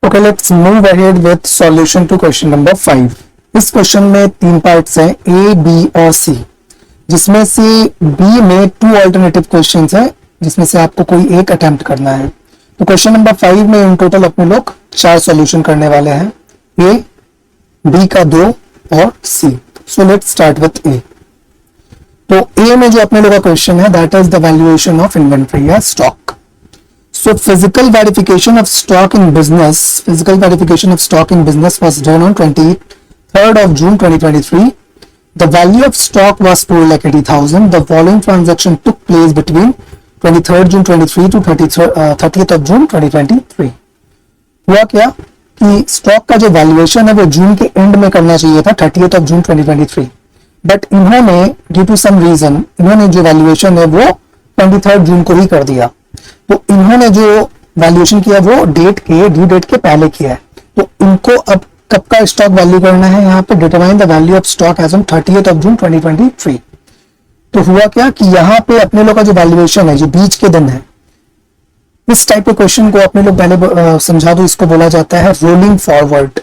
Okay, let's move ahead with solution to question number 5। इस question में 3 parts हैं, ए, B और सी, जिसमें से बी में 2 अल्टरनेटिव क्वेश्चंस हैं, जिसमें से आपको कोई एक अटेम्प्ट करना है। तो क्वेश्चन नंबर 5 में इन टोटल अपने लोग 4 सॉल्यूशन करने वाले हैं, ए, बी का 2 और सी। सो लेट्स स्टार्ट विथ ए। तो ए में जो अपने लोग का क्वेश्चन है, that is the valuation of inventory या stock. So physical verification of stock in business was done on 23rd of June 2023. The value of stock was 4,80,000. The following transaction took place between 23rd June 23 to 30th of June 2023. हुआ क्या कि stock का जो valuation है वो जून के and में करना चाहिए था, 30th of June 2023, बट इन्होंने ड्यू टू सम रीजन इन्होंने जो वैल्यूएशन है वो 23rd जून को ही कर दिया। तो इन्होंने जो वैल्यूएशन किया वो ड्यू डेट के पहले किया है। तो इनको अब कब का स्टॉक वैल्यू करना है, यहाँ पे determine the value of stock as on 30th of June 2023। तो हुआ क्या कि यहाँ पे अपने लोग का जो वैल्यूएशन है जो बीच के दिन है, इस टाइप के क्वेश्चन को अपने लोग पहले समझा दो, इसको बोला जाता है रोलिंग फॉरवर्ड।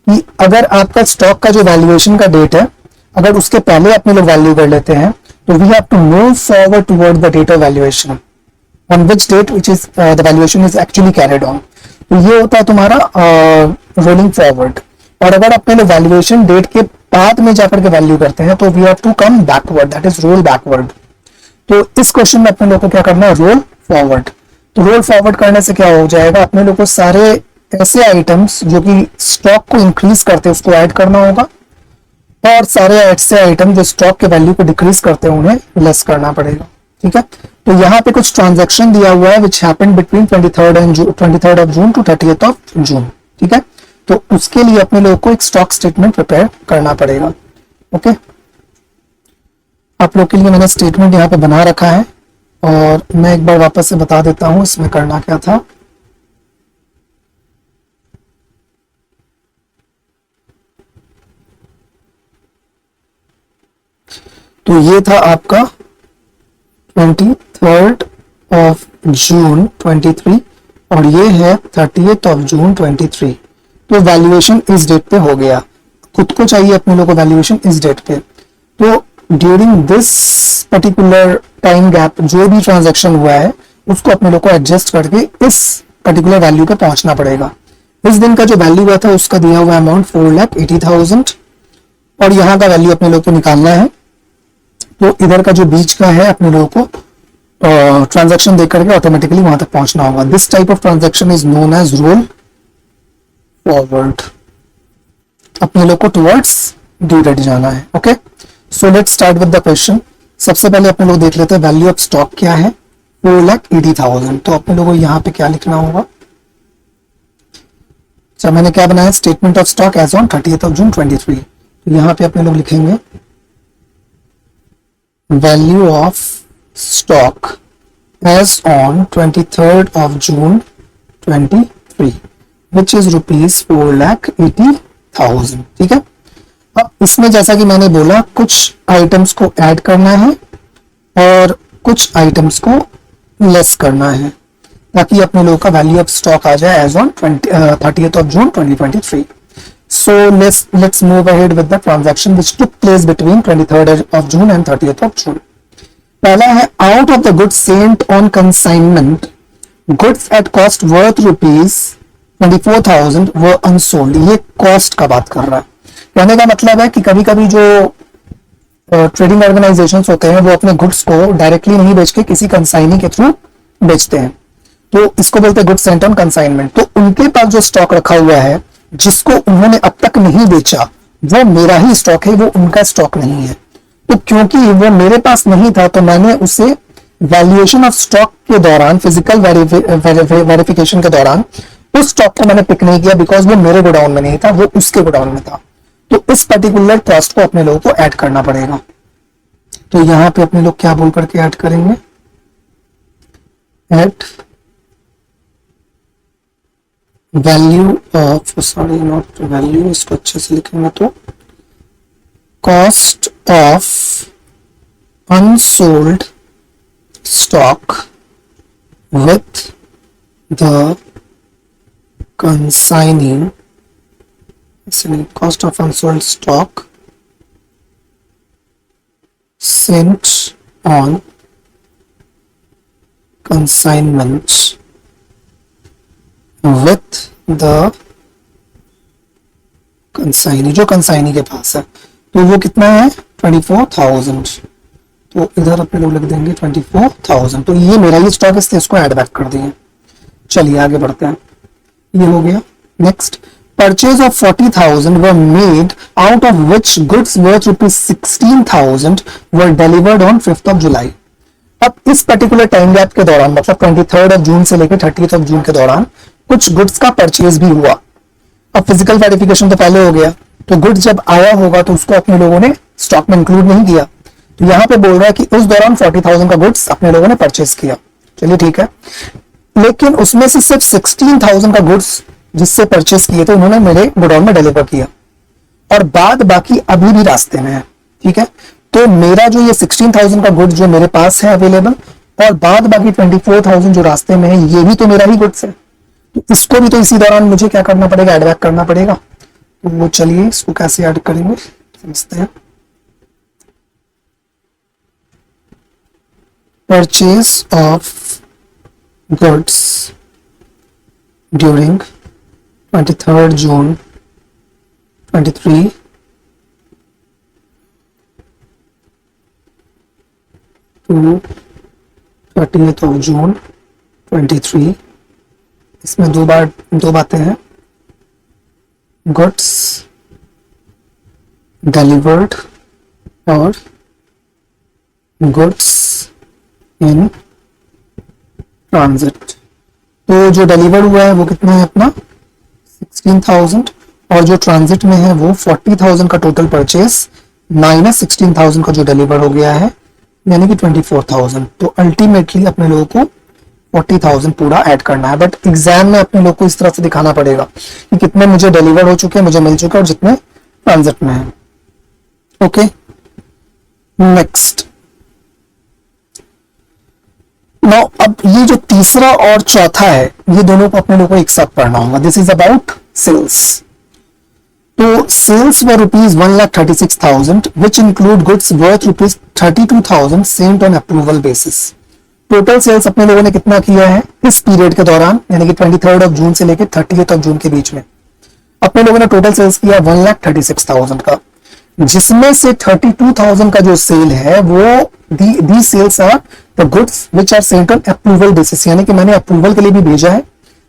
कि अगर आपका स्टॉक का जो वैल्यूएशन का डेट है, अगर उसके पहले अपने लोग वैल्यू कर लेते हैं, तो we have to move forward toward the date of valuation on which date which is the valuation is actually carried on। तो ये होता है तुम्हारा रोलिंग फॉरवर्ड। और अगर अपने लोग वैल्यूएशन डेट के बाद में जाकर के वैल्यू करते हैं तो we have to come backward, that is roll backward. तो इस क्वेश्चन में अपने लोग को क्या करना है, रोल फॉरवर्ड। तो रोल फॉरवर्ड करने से क्या हो जाएगा, अपने लोग को सारे ऐसे आइटम्स जो कि स्टॉक को इंक्रीज करते हैं उसको ऐड करना होगा, और सारे ऐसे आइटम जो स्टॉक के वैल्यू को डिक्रीज करते हैं उन्हें लेस करना पड़ेगा। ठीक है, तो यहाँ पे कुछ ट्रांजैक्शन दिया हुआ है which happened between 23rd of June to 30th of June। ठीक है, तो उसके लिए अपने लोगों को एक स्टॉक स्टेटमेंट प्रिपेयर करना पड़ेगा। ओके, आप लोग के लिए मैंने स्टेटमेंट यहाँ पे बना रखा है, और मैं एक बार वापस से बता देता हूं इसमें करना क्या था। तो ये था आपका 23rd of June 23 और ये है 30th of June 23। तो वैल्यूएशन इस डेट पे हो गया, खुद को चाहिए अपने लोगों को वैल्यूएशन इस डेट पे। तो during this particular time gap जो भी ट्रांजैक्शन हुआ है उसको अपने लोग को एडजस्ट करके इस पर्टिकुलर वैल्यू पे पहुंचना पड़ेगा। इस दिन का जो वैल्यू हुआ था उसका दिया हुआ अमाउंट 4,80,000 और यहाँ का वैल्यू अपने लोग को निकालना है। तो इधर का जो बीच का है अपने लोगों को ट्रांजैक्शन देख करके ऑटोमेटिकली वहां तक पहुंचना होगा। This type of transaction is known as roll forward. अपने लोग को टुवर्ड्स ड्यू डेट जाना है। Okay, so let's start with the question. सबसे पहले अपने लोग देख लेते हैं वैल्यू ऑफ स्टॉक क्या है, 4,80,000। तो अपने लोगों को यहाँ पे क्या लिखना होगा, अच्छा मैंने क्या बनाया, statement of stock as on 30th of June 23। तो यहाँ पे अपने लोग लिखेंगे value of stock as on 23rd of June 23 which is rupees 4,80,000। ठीक है, अब इसमें जैसा कि मैंने बोला कुछ आइटम्स को ऐड करना है और कुछ आइटम्स को लेस करना है ताकि अपने लोगों का वैल्यू ऑफ स्टॉक आ जाए as on 30th of June 2023। So let's move ahead with the transaction which took place between 23rd of June and 30th of June। पहला है out of the goods sent on consignment, goods at cost worth rupees 24,000 were unsold। ये cost का बात कर रहा है। कहने का मतलब है कि कभी कभी जो ट्रेडिंग ऑर्गेनाइजेशंस होते हैं वो अपने गुड्स को डायरेक्टली नहीं बेच के किसी कंसाइनी के थ्रू बेचते हैं, तो इसको बोलते हैं गुड्स सेंट ऑन कंसाइनमेंट। तो उनके पास जो स्टॉक रखा हुआ है जिसको उन्होंने अब तक नहीं बेचा वो मेरा ही स्टॉक है, वो उनका स्टॉक नहीं है। तो क्योंकि वो मेरे पास नहीं था तो मैंने उसे वैल्यूएशन ऑफ स्टॉक के दौरान, फिजिकल वेरिफिकेशन के दौरान उस स्टॉक को मैंने पिक नहीं किया बिकॉज वो मेरे गोडाउन में नहीं था, वो उसके गोडाउन में था। तो इस पर्टिकुलर कॉस्ट को अपने लोगों को ऐड करना पड़ेगा। तो यहां पे अपने लोग क्या बोल करके ऐड करेंगे, at value of, sorry not value, इसको अच्छे से लिखेंगे तो cost of unsold stock with the consignee, cost of unsold stock sent on consignment with the consignee, जो consignee के पास है, तो वो कितना है 24,000, तो इधर अपने लोग लिख देंगे 24,000। तो ये मेरा ये स्टॉक है, इसको ऐड बैक कर दिए। चलिए आगे बढ़ते हैं, ये हो गया। Next, purchase of 40,000 were made out of which goods worth ₹16,000 were delivered on 5th of July। अब इस पर्टिकुलर टाइम गैप के दौरान, मतलब 23rd of June से लेकर 30th of June के दौरान कुछ गुड्स का परचेज भी हुआ। अब फिजिकल वेरिफिकेशन तो पहले हो गया, तो गुड्स जब आया होगा तो उसको अपने लोगों ने स्टॉक में इंक्लूड नहीं किया, तो यहां पे बोल रहा है कि उस दौरान 40,000 का गुड्स अपने लोगों ने परचेज किया। चलिए ठीक है, लेकिन उसमें से सिर्फ 16,000 का गुड्स जिससे परचेज किए थे उन्होंने मेरे गोडाउन में डिलीवर किया, और बाद बाकी अभी भी रास्ते में है। ठीक है, तो मेरा जो ये 16,000 का गुड्स जो मेरे पास है अवेलेबल, और बाद बाकी 24,000 जो रास्ते में है, ये भी तो मेरा ही गुड्स है, तो इसको भी तो इसी दौरान मुझे क्या करना पड़ेगा, एड बैक करना पड़ेगा। तो वो चलिए इसको कैसे ऐड करेंगे समझते हैं। Purchase of goods during 23rd June 23 to 30th of June 23। इसमें दो बातें हैं, गुड्स डिलीवर्ड और गुड्स इन ट्रांजिट। तो जो डिलीवर्ड हुआ है वो कितना है अपना 16,000, और जो ट्रांजिट में है वो 40,000 का टोटल परचेस माइनस 16,000 का जो डिलीवर हो गया है, यानी कि 24,000। तो अल्टीमेटली अपने लोगों को 40,000 पूरा ऐड करना है, बट एग्जाम में अपने लोग को इस तरह से दिखाना पड़ेगा कि कितने मुझे डिलीवर हो चुके हैं, मुझे मिल चुके हैं, और जितने ट्रांजिट में है। Okay, next. नाउ अब ये जो तीसरा और चौथा है, ये दोनों को अपने लोग को एक साथ पढ़ना होगा। This is about sales. तो sales were ₹1,36,000 which include goods worth ₹32,000 sent on approval basis. Total sales अपने लोगों ने कितना किया है इस पीरियड के दौरान, यानी कि 23rd of June से लेकर 30th of June के बीच में अपने लोगों ने टोटल सेल्स किया 1,36,000 का, जिसमें से 32,000 का जो सेल है वो the sales are the goods which are sent on approval basis, यानी कि मैंने अप्रूवल के लिए भी भेजा है,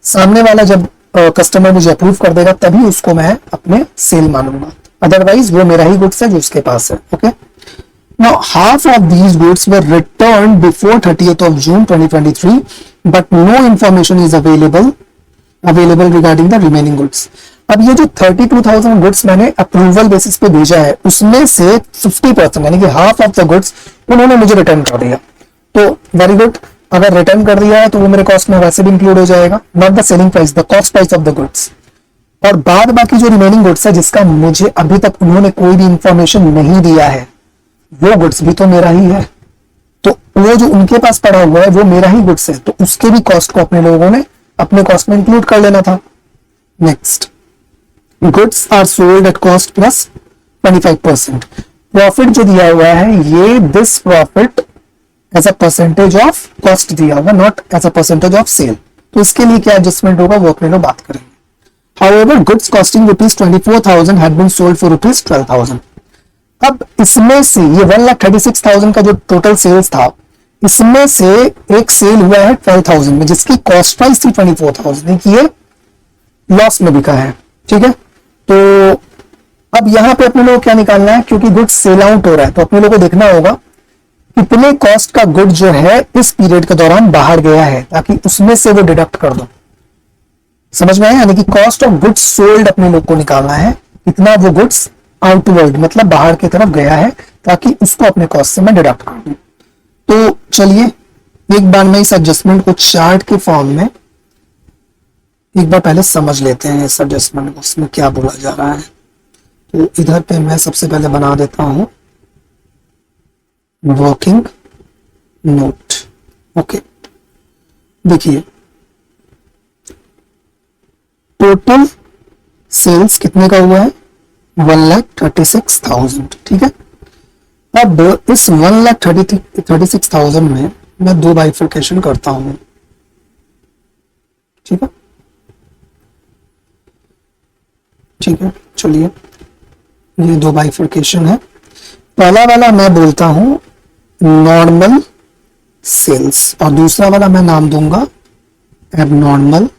सामने वाला जब कस्टमर मुझे अप्रूव कर देगा तभी उसको मैं अपने सेल मानूंगा, अदरवाइज वो मेरा ही गुड्स है जो उसके पास है। Okay, now half of these goods were return before 30th of June 2023 but no information is available regarding the remaining goods. अब ये जो 32,000 गुड्स मैंने अप्रूवल बेसिस पे भेजा है, उसमें से 50% यानी कि हाफ ऑफ द गुड्स उन्होंने मुझे रिटर्न कर दिया, तो वेरी गुड। अगर रिटर्न कर दिया है तो वो मेरे कॉस्ट में वैसे भी इंक्लूड हो जाएगा, not the selling price, the cost price of the goods. और बाद बाकी जो रिमेनिंग गुड्स है जिसका मुझे अभी तक उन्होंने कोई भी इंफॉर्मेशन नहीं दिया है, वो गुड्स भी तो मेरा ही है, तो वो जो उनके पास पड़ा हुआ है वो मेरा ही गुड्स है, तो उसके भी कॉस्ट को अपने लोगों ने अपने कॉस्ट में इंक्लूड कर लेना था। Next, goods are sold at cost plus 25%। Profit जो दिया हुआ है ये this profit as a percentage of cost दिया होगा, not as a percentage of sale. तो इसके लिए क्या एडजस्टमेंट होगा वो अपने लोग बात करेंगे। However, goods costing ₹24,000 had been sold for ₹12,000। अब इसमें से ये 1,36,000 का जो टोटल सेल्स था, इसमें से एक सेल हुआ है 12,000 में, जिसकी कॉस्ट प्राइस थी 24,000 की, ये लॉस में बिका है। ठीक है, तो अब यहां पे अपने लोग क्या निकालना है, क्योंकि गुड्स सेल आउट हो रहा है तो अपने लोग को देखना होगा कितने कॉस्ट का गुड जो है इस पीरियड के दौरान बाहर गया है, ताकि उसमें से वो डिडक्ट कर दो। समझ में आया, यानी कि कॉस्ट ऑफ गुड्स सोल्ड अपने लोग को निकालना है, कितना वो गुड्स आउटवर्ड मतलब बाहर की तरफ गया है, ताकि उसको अपने कॉस्ट से मैं डिडक्ट कर दूं। तो चलिए एक बार मैं इस एडजस्टमेंट को चार्ट के फॉर्म में एक बार पहले समझ लेते हैं इस एडजस्टमेंट को, उसमें क्या बोला जा रहा है। तो इधर पे मैं सबसे पहले बना देता हूं वर्किंग नोट। ओके, देखिए टोटल सेल्स कितने का हुआ है? 1,36,000। ठीक है, अब इस 1,36,000 में मैं दो बाइफर्केशन करता हूं। ठीक है, ठीक है, चलिए ये दो बाइफर्केशन है। पहला वाला मैं बोलता हूं नॉर्मल सेल्स और दूसरा वाला मैं नाम दूंगा एबनॉर्मल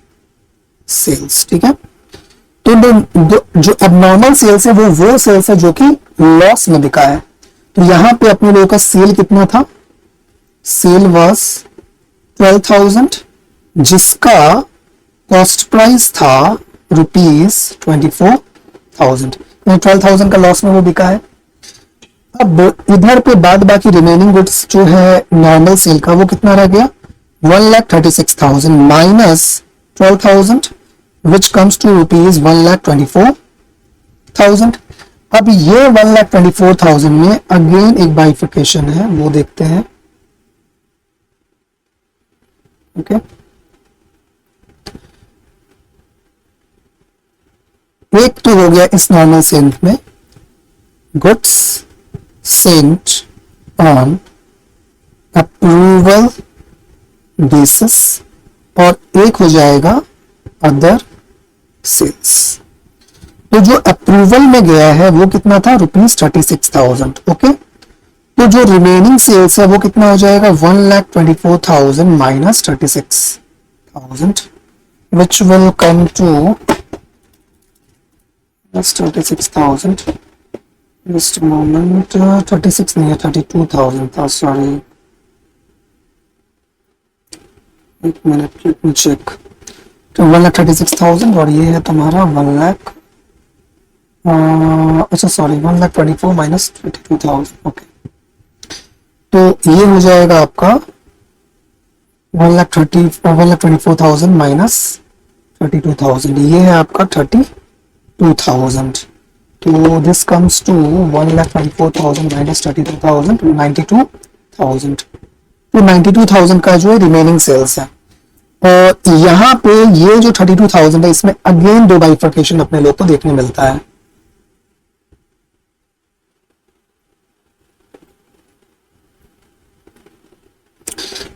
सेल्स। ठीक है, तो जो एबनॉर्मल सेल्स है वो सेल्स है जो कि लॉस में बिका है। तो यहां पे अपने लोगों का सेल कितना था? सेल वाज 12,000 जिसका कॉस्ट प्राइस था ₹24,000। 12,000 का लॉस में वो बिका है। अब इधर पे बाद बाकी रिमेनिंग गुड्स जो है नॉर्मल सेल का वो कितना रह गया? 1,36,000 minus 12,000 which comes to rupees 1,24,000। अब ये 1,24,000 में अगेन एक बाइफिकेशन है, वो देखते हैं। ओके, एक तो हो गया इस नॉर्मल सेल में goods Saint on approval basis और एक हो जाएगा अदर सेल्स। तो जो अप्रूवल में गया है वो कितना था? ₹36,000। ओके, तो जो रिमेनिंग सेल्स है वो कितना हो जाएगा? 1,24,000 minus 36,000 which will come to 36,000। just a moment, 36 नहीं है, 32,000 था, सॉरी एक मिनट, लेट मी चेक। तो 1,36,000 और ये है तुम्हारा 1 लाख, अच्छा सॉरी 1,24,000 माइनस 32,000। ओके, तो ये हो जाएगा आपका 1,24,000 माइनस 32,000, ये है आपका 32,000। तो दिस कम्स टू 1,24,000 माइनस 32,000, 92,000। तो 92,000 का जो है रिमेनिंग सेल्स है। और यहाँ पे ये जो 32,000 है इसमें अगेन दो बाइफर्केशन अपने लोग को देखने मिलता है।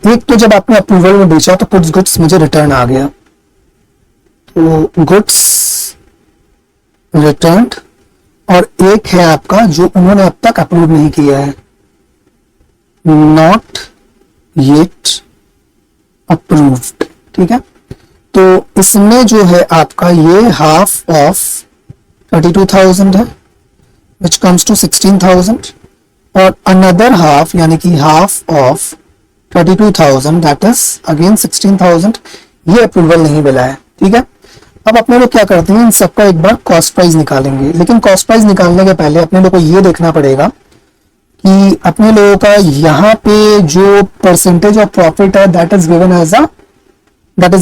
एक तो जब आपने अप्रूवल में बेचा तो कुछ गुड्स मुझे रिटर्न आ गया, तो गुड्स रिटर्न, और एक है आपका जो उन्होंने अब तक अप्रूव नहीं किया है, नॉट येट अप्रूव्ड। ठीक है, तो इसमें जो है आपका ये हाफ ऑफ 32,000 है विच कम्स टू 16,000 और अनदर हाफ यानी कि half of 32,000 that is again 16,000, ये अप्रूवल नहीं मिला है। ठीक है, अब अपने लोग क्या करते हैं, इन सबका एक बार कॉस्ट प्राइस निकालेंगे, लेकिन कॉस्ट प्राइस निकालने के पहले अपने लोग को ये देखना पड़ेगा कि अपने लोगों का यहाँ पे जो परसेंटेज ऑफ प्रॉफिट है that is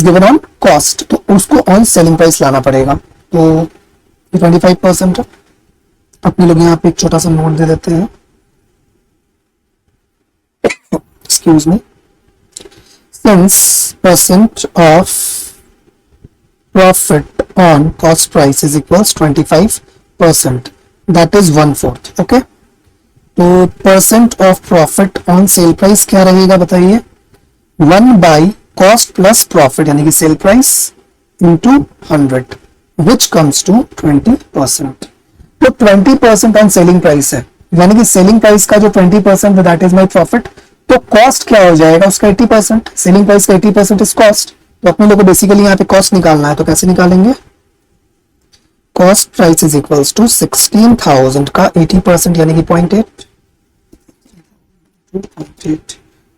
given on cost, तो उसको ऑन सेलिंग प्राइस लाना पड़ेगा। तो 25% है। अपने लोग यहाँ पे एक छोटा सा नोट दे देते हैं, excuse me, since percent of profit on cost price is equals 25%, that is 1/4। Okay, तो percent of profit on sale price क्या रहेगा बताइए? 1 बाई कॉस्ट प्लस प्रॉफिट यानी कि sale price into 100 which comes to 20%। तो 20% on selling price है, यानी कि सेलिंग प्राइस का जो 20% है दैट इज माई प्रॉफिट। तो कॉस्ट क्या हो जाएगा उसका? 80%। सेलिंग प्राइस का 80% इज कॉस्ट। तो अपने लोगों को बेसिकली यहाँ पे कॉस्ट निकालना है, तो कैसे निकालेंगे? Cost price is equals to 16,000 का 80% यानी कि 0.8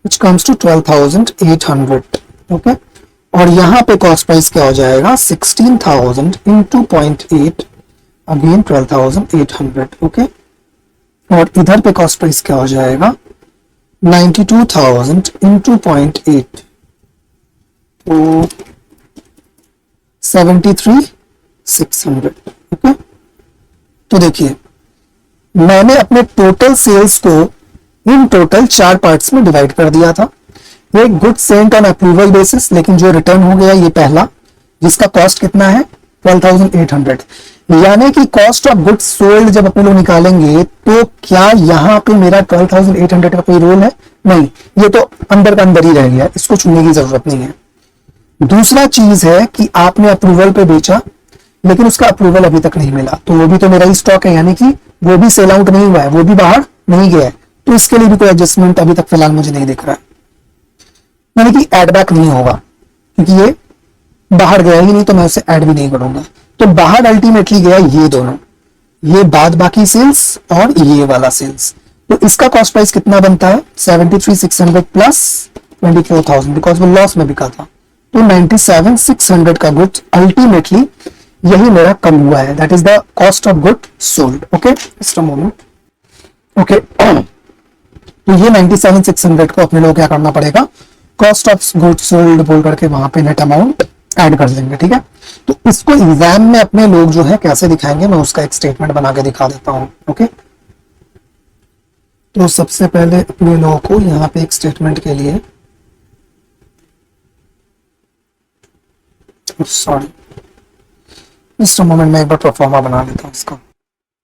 which comes to 12,800। ओके, और यहाँ पे कॉस्ट प्राइस क्या हो जाएगा? 16,000 into 0.8 अगेन 12,800। ओके, और इधर पे कॉस्ट प्राइस क्या हो जाएगा? 92,000 into 0.8 तो 73,600। ओके, तो देखिए मैंने अपने टोटल सेल्स को इन टोटल 4 पार्ट्स में डिवाइड कर दिया था। एक good Saint on approval basis, लेकिन जो रिटर्न हो गया ये पहला, जिसका कॉस्ट कितना है? 12,800। यानी कि कॉस्ट ऑफ गुड्स सोल्ड जब अपने लोग निकालेंगे तो क्या यहाँ पे मेरा 12,800 का कोई रोल है? नहीं, ये तो अंदर का अंदर ही रह गया, इसको छूने की जरूरत नहीं है। दूसरा चीज है कि आपने अप्रूवल पे बेचा लेकिन उसका अप्रूवल अभी तक नहीं मिला, तो वो भी तो मेरा ही स्टॉक है, यानी कि वो भी सेल आउट नहीं हुआ है, वो भी बाहर नहीं गया है, तो इसके लिए भी कोई एडजस्टमेंट अभी तक फिलहाल मुझे नहीं दिख रहा है, यानी कि एड बैक नहीं होगा क्योंकि ये बाहर गया ही नहीं, तो मैं उसे ऐड भी नहीं करूंगा। तो बाहर अल्टीमेटली गया ये दोनों, ये बाद बाकी सेल्स और ये वाला सेल्स। तो इसका कॉस्ट प्राइस कितना बनता है? 73,600 प्लस 24,000, बिकॉज वो लॉस में बिका था। तो 97,600 का गुड्स अल्टीमेटली यही मेरा कम हुआ है, that is the cost of good sold. Okay, just a moment. Okay, तो ये 97,600 को अपने लोग क्या करना पड़ेगा, कॉस्ट ऑफ गुड्स सोल्ड बोल करके वहां पे नेट अमाउंट ऐड कर देंगे। ठीक है, तो इसको एग्जाम में अपने लोग जो है कैसे दिखाएंगे, मैं उसका एक स्टेटमेंट बना के दिखा देता हूं। ओके, तो सबसे पहले अपने लोगों को यहाँ पे एक स्टेटमेंट के लिए, सॉरी जस्ट अ मोमेंट, मैं एक बार परफॉर्मा बना लेता हूँ इसका।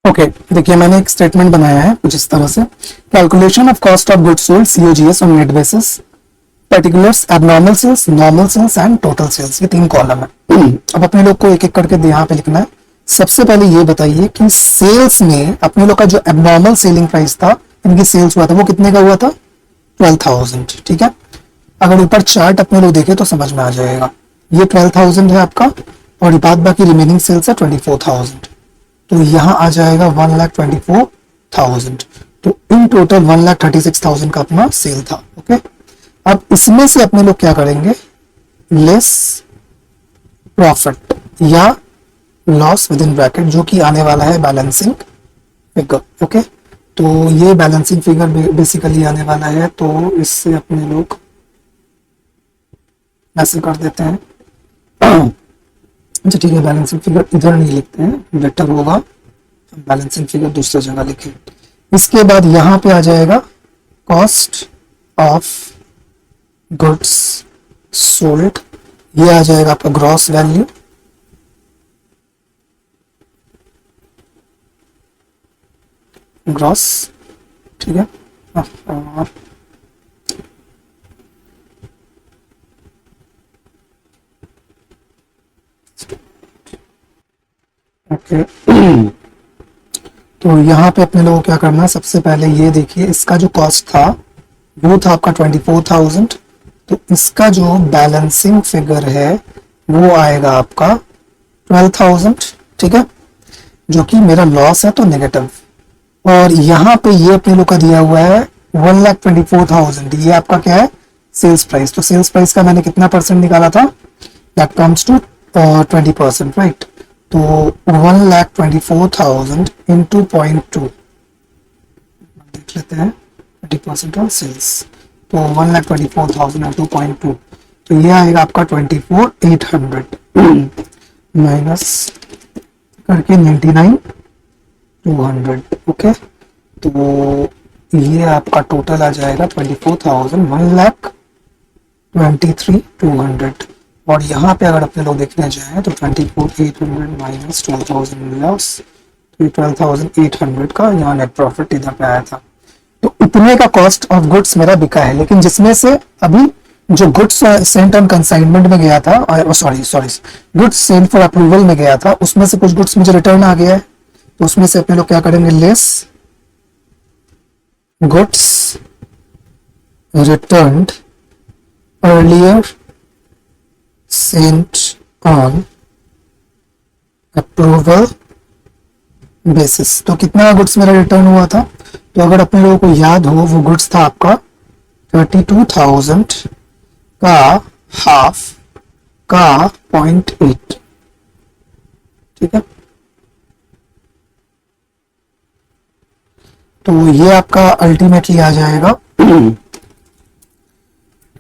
ओके, देखिए मैंने एक स्टेटमेंट बनाया है कुछ इस तरह से, calculation of cost of goods sold COGS on net basis, particulars, abnormal sales, normal sales and total sales, ये 3 कॉलम है। अब अपने लोग को एक एक करके यहाँ पे लिखना है। सबसे पहले ये बताइए कि सेल्स में अपने लोग का जो एबनॉर्मल सेलिंग प्राइस था, इनकी सेल्स हुआ था, वो कितने का हुआ था? 12,000। ठीक है, अगर ऊपर चार्ट अपने लोग देखे तो समझ में आ जाएगा, ये 12,000 है आपका और बाद बाकी रिमेनिंग सेल्स है 24,000, तो यहाँ आ जाएगा 1,24,000। तो इन टोटल 1,36,000 का अपना सेल था। ओके, अब इसमें से अपने लोग क्या करेंगे, लेस प्रॉफिट या लॉस विद इन ब्रैकेट, जो कि आने वाला है बैलेंसिंग फिगर। ओके, तो ये बैलेंसिंग फिगर बेसिकली आने वाला है, तो इससे अपने लोग ऐसे कर देते हैं। अच्छा ठीक है, बैलेंसिंग फिगर इधर नहीं लिखते हैं, बेटर होगा बैलेंसिंग फिगर दूसरी जगह लिखें। इसके बाद यहां पे आ जाएगा कॉस्ट ऑफ गुड्स सोल्ड, ये आ जाएगा आपका ग्रॉस वैल्यू, ग्रॉस। ठीक है, ओके। तो यहाँ पे अपने लोगों को क्या करना है, सबसे पहले ये देखिए इसका जो कॉस्ट था वो था आपका 24,000, तो इसका जो बैलेंसिंग फिगर है वो आएगा आपका 12,000। ठीक है, जो कि मेरा लॉस है तो नेगेटिव, और यहाँ पे ये अपने लोग का दिया हुआ है 1,24,000, ये आपका क्या है, सेल्स प्राइस। तो सेल्स प्राइस का मैंने कितना परसेंट निकाला था, दैट कम्स टू 20%, राइट। तो 1,24,000 इंटू 0.2 देख लेते हैं, 20% ऑन सेल्स, तो 1,24,000 इंटू 0.2, तो ये आएगा आपका 24,800 माइनस करके 99,200। ओके, तो ये आपका टोटल आ जाएगा 24,000, 1,23,200, और यहाँ पे अगर अपने लोग देखने जाएं तो 24,800 माइनस 12,000 लॉस, तो 12,800 का यहाँ नेट प्रॉफिट इधर पे आया था। तो इतने का कॉस्ट ऑफ गुड्स मेरा बिका है, लेकिन जिसमें से अभी जो गुड्स सेंट ऑन कंसाइनमेंट में गया था, sorry goods sent for approval में गया था, उसमें से कुछ गुड्स मुझे रिटर्न आ गया है, तो उसमें से अपने लोग क्या करेंगे, less goods returned earlier Saint on approval basis. तो कितना गुड्स मेरा रिटर्न हुआ था, तो अगर अपने लोगों को याद हो वो गुड्स था आपका 32,000 का हाफ का 0.8। ठीक है, तो ये आपका अल्टीमेटली आ जाएगा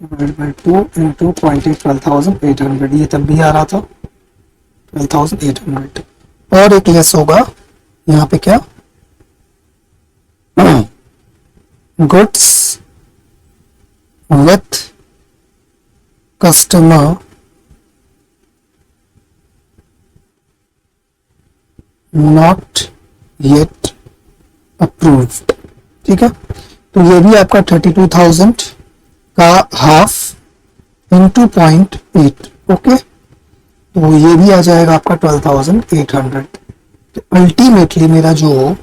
2 इंटू 0.8, 12,800, ये तब भी आ रहा था 12,800, और एक लेस होगा यहाँ पे क्या, goods with customer not yet approved. ठीक है, तो ये भी आपका 32,000 का हाफ इंटू 0.8। ओके, तो ये भी आ जाएगा आपका 12,800। तो अल्टीमेटली मेरा जो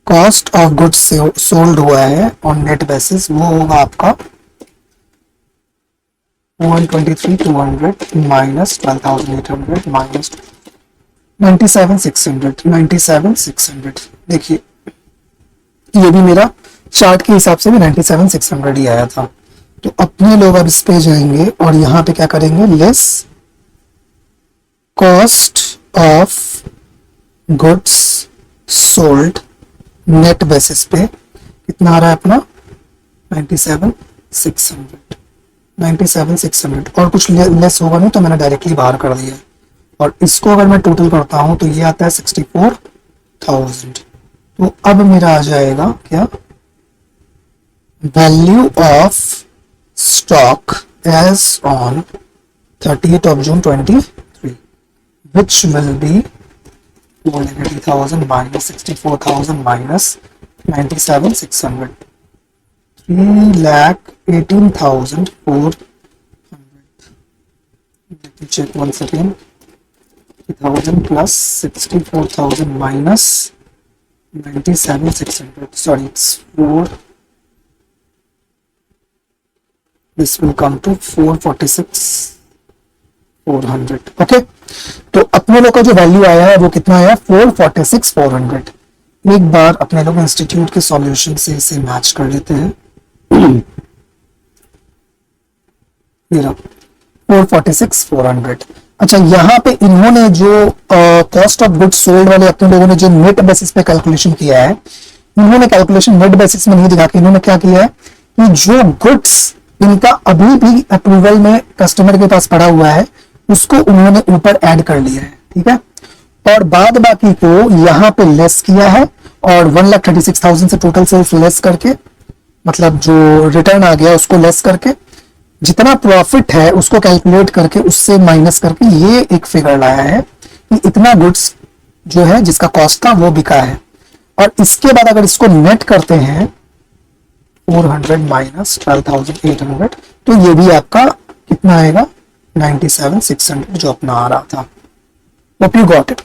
कॉस्ट ऑफ गुड्स सोल्ड हुआ है ऑन नेट बेसिस वो होगा आपका 123,200 माइनस 12,800 माइनस 97,600। देखिए ये भी मेरा चार्ट के हिसाब से भी 97,600 ही आया था। तो अपने लोग अब इस पे जाएंगे और यहाँ पे क्या करेंगे, less cost of goods sold net basis पे कितना आ रहा है अपना 97,600 और कुछ लेस होगा नहीं तो मैंने डायरेक्टली बाहर कर दिया। और इसको अगर मैं टोटल करता हूं तो ये आता है 64,000। तो अब मेरा आ जाएगा क्या, value of stock as on 30th of June 23 which will be 480,000 minus 64,000 minus 97,600 3,18,400। let me check once again, 3,000 plus 64,000 minus 97,600, sorry it's 4, this will come to 446,400। Okay, तो अपने लोग का जो वैल्यू आया है वो कितना आया, 446,400। एक बार अपने लोग इंस्टीट्यूट के सॉल्यूशन से इसे मैच कर लेते हैं। 446,400। अच्छा, यहाँ पे इन्होंने जो कॉस्ट ऑफ गुड्स सोल्ड वाले अपने लोगों ने जो नेट बेसिस पे कैलकुलेशन किया है, इन्होंने कैलकुलेशन नेट बेसिस में नहीं दिखा के इन्होंने क्या किया है कि जो गुड्स इनका अभी भी अप्रूवल में कस्टमर के पास पड़ा हुआ है उसको उन्होंने ऊपर ऐड कर लिया है। ठीक है, और बाद बाकी को यहाँ पे लेस किया है और 1,36,000 से टोटल सेल्स लेस करके, मतलब जो रिटर्न आ गया उसको लेस करके, जितना प्रॉफिट है उसको कैलकुलेट करके उससे माइनस करके ये एक फिगर लाया है कि इतना गुड्स जो है जिसका कॉस्ट था वो बिका है। और इसके बाद अगर इसको नेट करते हैं 400 माइनस 12,800 तो ये भी आपका कितना आएगा, 97,600 जो अपना आ रहा था। Hope you got it.